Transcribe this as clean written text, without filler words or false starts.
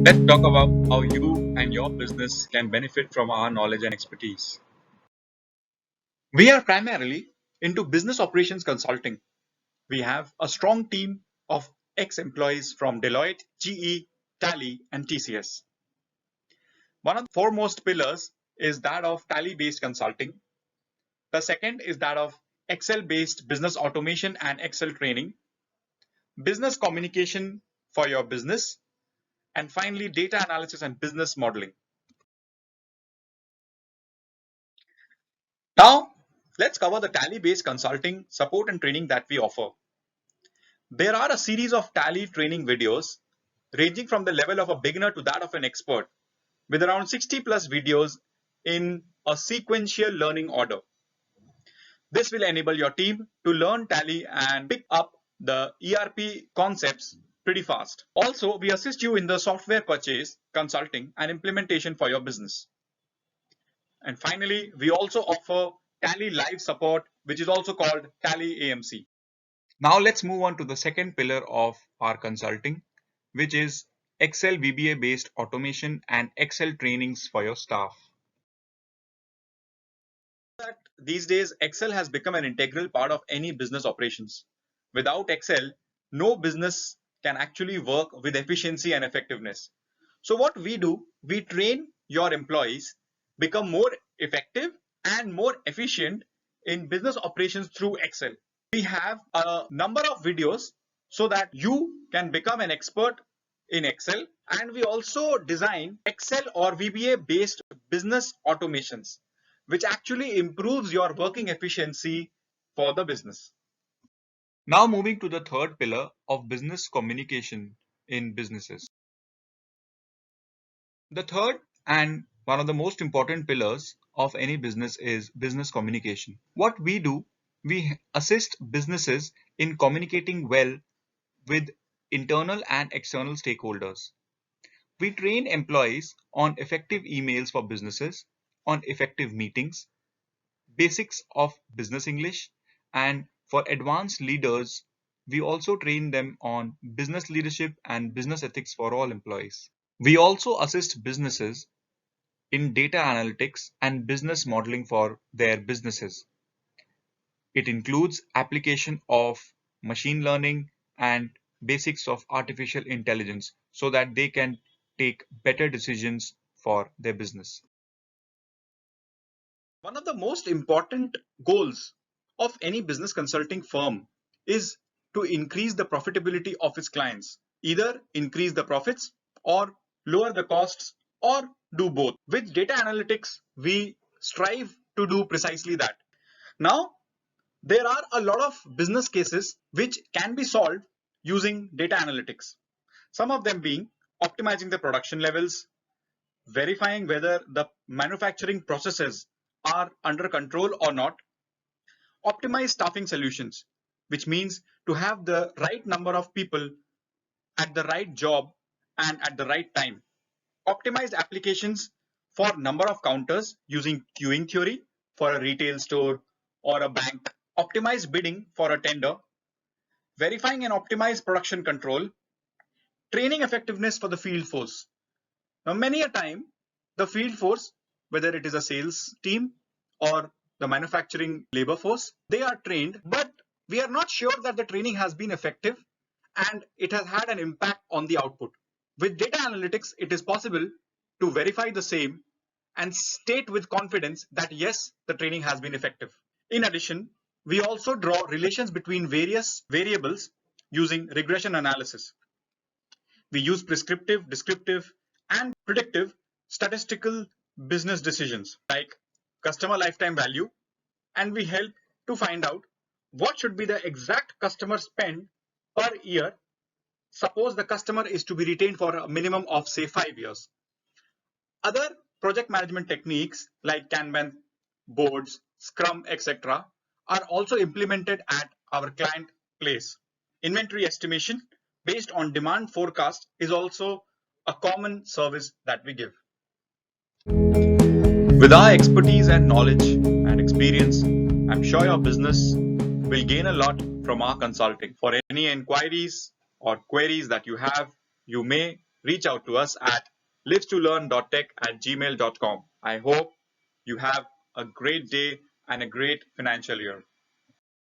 Let's talk about how you and your business can benefit from our knowledge and expertise. We are primarily into business operations consulting. We have a strong team of ex-employees from Deloitte, GE, TALLY, and TCS. One of the foremost pillars is that of TALLY-based consulting. The second is that of Excel-based business automation and Excel training, business communication for your business, and finally, data analysis and business modeling. Now, let's cover the TALLY-based consulting support and training that we offer. There are a series of TALLY training videos ranging from the level of a beginner to that of an expert, with around 60 plus videos in a sequential learning order. This will enable your team to learn TALLY and pick up the ERP concepts pretty fast. Also, we assist you in the software purchase, consulting, and implementation for your business. And finally, we also offer TALLY live support, which is also called TALLY AMC. Now let's move on to the second pillar of our consulting, which is Excel VBA based automation and Excel trainings for your staff. These days, Excel has become an integral part of any business operations. Without Excel, no business can actually work with efficiency and effectiveness. So what we do, we train your employees become more effective and more efficient in business operations through Excel. We have a number of videos so that you can become an expert in Excel, and we also design Excel or VBA based business automations, which actually improves your working efficiency for the business. Now moving to the third pillar of business communication in businesses. The third and one of the most important pillars of any business is business communication. What we do, we assist businesses in communicating well with internal and external stakeholders. We train employees on effective emails for businesses, on effective meetings, basics of business English, and for advanced leaders, we also train them on business leadership and business ethics for all employees. We also assist businesses in data analytics and business modeling for their businesses. It includes application of machine learning and basics of artificial intelligence so that they can take better decisions for their business. One of the most important goals of any business consulting firm is to increase the profitability of its clients, either increase the profits or lower the costs or do both. With data analytics, we strive to do precisely that. Now, there are a lot of business cases which can be solved using data analytics. Some of them being optimizing the production levels, verifying whether the manufacturing processes are under control or not, optimize staffing solutions, which means to have the right number of people at the right job and at the right time, optimized applications for number of counters using queuing theory for a retail store or a bank, optimized bidding for a tender, verifying and optimized production control, training effectiveness for the field force. Now, many a time, the field force, whether it is a sales team or the manufacturing labor force, they are trained, but we are not sure that the training has been effective and it has had an impact on the output. With data analytics, it is possible to verify the same and state with confidence that yes, the training has been effective. In addition, we also draw relations between various variables using regression analysis. We use prescriptive, descriptive, and predictive statistical business decisions like customer lifetime value, and we help to find out what should be the exact customer spend per year. Suppose the customer is to be retained for a minimum of say 5 years. Other project management techniques like Kanban, boards, Scrum, etc. are also implemented at our client place. Inventory estimation based on demand forecast is also a common service that we give. With our expertise and knowledge and experience, I'm sure your business will gain a lot from our consulting. For any inquiries or queries that you have, you may reach out to us at livetolearn.tech@gmail.com. I hope you have a great day and a great financial year.